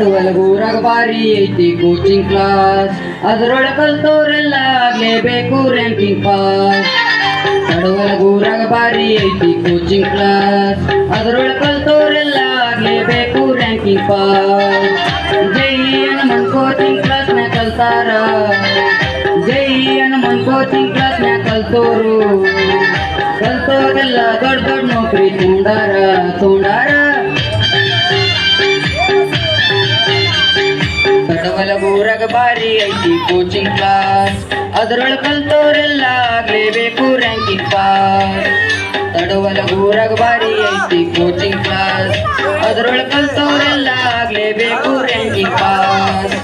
ತಡವಲಗೂರಾಗ ಬಾರಿ ಐತಿ coaching class, ಅದರೊಳಗೆ ಕಲ್ತವ್ರೆಲ್ಲ ಆಗ್ಲೇಬೇಕು ರ್ಯಾಂಕಿಂಗ್ ಪಾಸ್. ತಡವಲಗೂರಾಗ ಬಾರಿ ಐತಿ ಕೋಚಿಂಗ್ ಕ್ಲಾಸ್, ಅದರೊಳಗೆ ಕಲ್ತವ್ರೆಲ್ಲ ಆಗ್ಲೇಬೇಕು ರ್ಯಾಂಕಿಂಗ್ ಪಾಸ್. ಜೈ ಹನುಮನ್ ಕೋಚಿಂಗ್ ಕ್ಲಾಸ್ನ ಕಲ್ತಾರ, ಜೈ ಹನುಮನ್ ಕೋಚಿಂಗ್ ಕ್ಲಾಸ್ನ ಕಲ್ತೋರು, ಕಲ್ತೋರೆಲ್ಲ ದೊಡ್ಡ ದೊಡ್ಡ ನೌಕರಿ ತೊಂಡಾರ. ತಡವಲಗೂರಾಗ ಬಾರಿ ಐತಿ ಕೋಚಿಂಗ್ ಕ್ಲಾಸ್, ಅದರೊಳಗೆ ಕಲ್ತವ್ರೆಲ್ಲ ಆಗ್ಲೇಬೇಕು ರ್ಯಾಂಕಿಂಗ್ ಪಾಸ್. ತಡವಲಗೂರಾಗ ಬಾರಿ ಐತಿ ಕೋಚಿಂಗ್ ಕ್ಲಾಸ್, ಅದರೊಳಗೆ ಕಲ್ತವ್ರೆಲ್ಲ ಆಗ್ಲೇಬೇಕು ರ್ಯಾಂಕಿಂಗ್ ಪಾಸ್.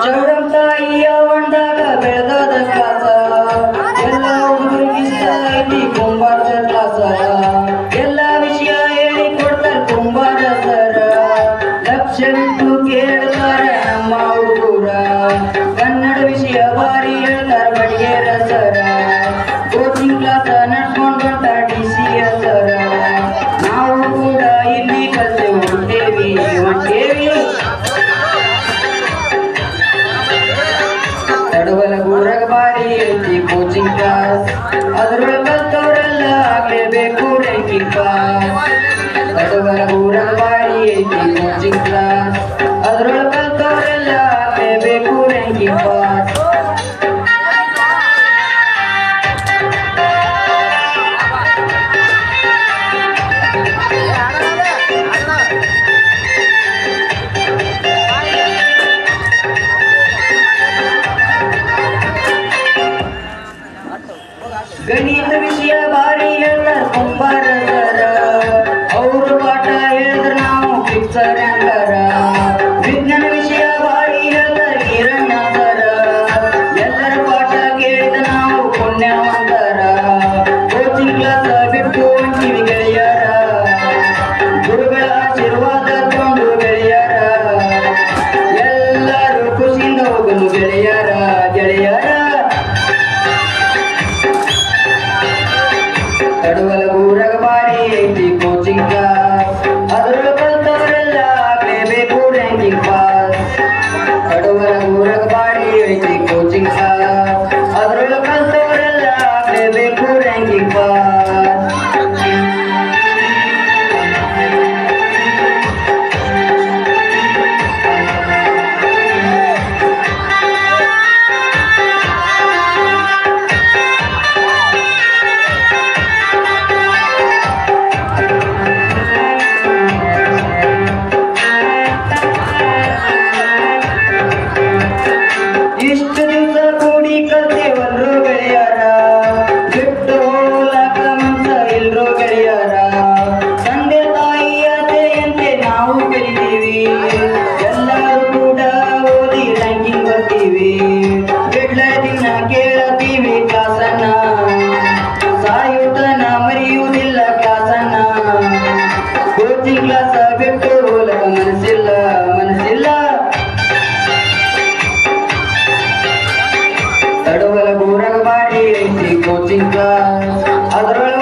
ಚೌಡಂತಾಯಿಯ ಹೊಂಡಾಗ ಬೆಳೆದ ಕ್ಲಾಸ, ಎಲ್ಲ ಹುಡುಗರಿಗಿಷ್ಟ ಐತಿ ಕುಂಬಾರ ಕ್ಲಾಸ. ಎಲ್ಲ ವಿಷಯ ಹೇಳಿ ಕೊಡ್ತಾರೆ ಕುಂಬಾರ ಸರ, ಲಕ್ಷವಿಟ್ಟು ಕೇಳ್ತಾರೆ ನಮ್ಮ ಹುಡುಗರ. ಕನ್ನಡ ವಿಷಯ ಭಾರಿ ಹೇಳ್ತಾರೆ ಬಡಿಗೇರ ಸರ, ಕೋಚಿಂಗ್ ಕ್ಲಾಸ ನಡ್ಕೊಂಡು ಹೊಂಟ DC ಸರ. ನಾವು ಕೂಡ ಇಲ್ಲಿ ಕಲ್ತೆ ಹೊಂಟೇವಿ. ತಡವಲಗೂರಾಗ ಬಾರಿ ಐತಿ ಕೋಚಿಂಗ್ ಕ್ಲಾಸ್, ಅದರೊಳಗೆ ಕಲ್ತವ್ರೆಲ್ಲ ಆಗ್ಲೇಬೇಕು ರ್ಯಾಂಕಿಂಗ್ ಪಾಸ್. ತಡವಲಗೂರಾಗ ಬಾರಿ ಐತಿ ಕೋಚಿಂಗ್ ಕ್ಲಾಸ್, ಅದರೊಳಗೆ ಕಲ್ತವ್ರೆಲ್ಲ ಆಗ್ಲೇಬೇಕು ರ್ಯಾಂಕಿಂಗ್ ಪಾಸ್. ಗಣಿತ ವಿಷಯ ಭಾರಿ ಹೇಳ್ತಾರೆ ಕುಂಬಾರ ಸರ, ಅವರು ಪಾಠ ಹೇಳಿದ್ರೆ ನಾವು ಫಿಕ್ಸರ್ ಹಂಗಾರ. ವಿಜ್ಞಾನ ವಿಷಯ ಭಾರಿ ಹೇಳ್ತಾರೆ ಕಿರಣ್ಣ ಸರ, ಎಲ್ಲರ ಪಾಠ ಕೇಳಿದ ನಾವು ಪುಣ್ಯವಂತರ. ಕೋಚಿಂಗ್ ಕ್ಲಾಸ್ ಬಿಟ್ಟು ಹೊಂಟಿವಿ ಗೆಳೆಯರ, ಗುರುಗಳ ಆಶೀರ್ವಾದ ತಗೊಂಡು ಗೆಳೆಯರ. ಎಲ್ಲರೂ ಖುಷಿಯಿಂದ ಹೋಗಲು ಗೆಳೆಯರ. ತಡವಲಗೂರಾಗ ಬಾರಿ ಐತಿ ಕೋಚಿಂಗ್ ಕ್ಲಾಸ್, ಅದರೊಳಗೆ ಕಲ್ತವ್ರೆಲ್ಲ ಆಗ್ಲೇಬೇಕು ರ್ಯಾಂಕಿಂಗ್ ಪಾಸ್. ತಡವಲಗೂರಾಗ ಬಾರಿ ಐತಿ ಕೋಚಿಂಗ್ ಕ್ಲಾಸ್, ಅದರೊಳಗೆ ಕಲ್ತವ್ರೆಲ್ಲ ಆಗ್ಲೇಬೇಕು ರ್ಯಾಂಕಿಂಗ್ ಪಾಸ್. ಇಷ್ಟು ದಿವಸ ಕೂಡಿ ಕಲ್ತೇವಲ್ರು ಗೆಳೆಯರ, ಬಿಟ್ಟು ಹೋಗ್ಲಾಕ ಮನ್ಸ ಇಲ್ರು ಗೆಳೆಯರ. ತಂದೆ ತಾಯಿಯ ಜಯಂತೆ ನಾವು ಕಲಿತೀವಿ, ಎಲ್ಲರೂ ಕೂಡ ಓದಿ ರ್ಯಾಂಕಿಂಗ್ ಬರ್ತೀವಿ. ಬಿಡ್ಲ ದಿನ ಕೇಳತೀವಿ ಕ್ಲಾಸನ್ನ, ಸಾಯುತನ ಮರೆಯುವುದಿಲ್ಲ ಕ್ಲಾಸನ್ನ. ಕೋಚಿಂಗ್ ಕ್ಲಾಸ ಬಿಟ್ಟು ಹೋಗ್ಲಾಕ ಮನಸ್ಸಿಲ್ಲ. ತಡವಲಗೂರಾಗ ಬಾರಿ ಐತಿ ಕೋಚಿಂಗ್ ಕ್ಲಾಸ್, ಅದರೊಳಗೆ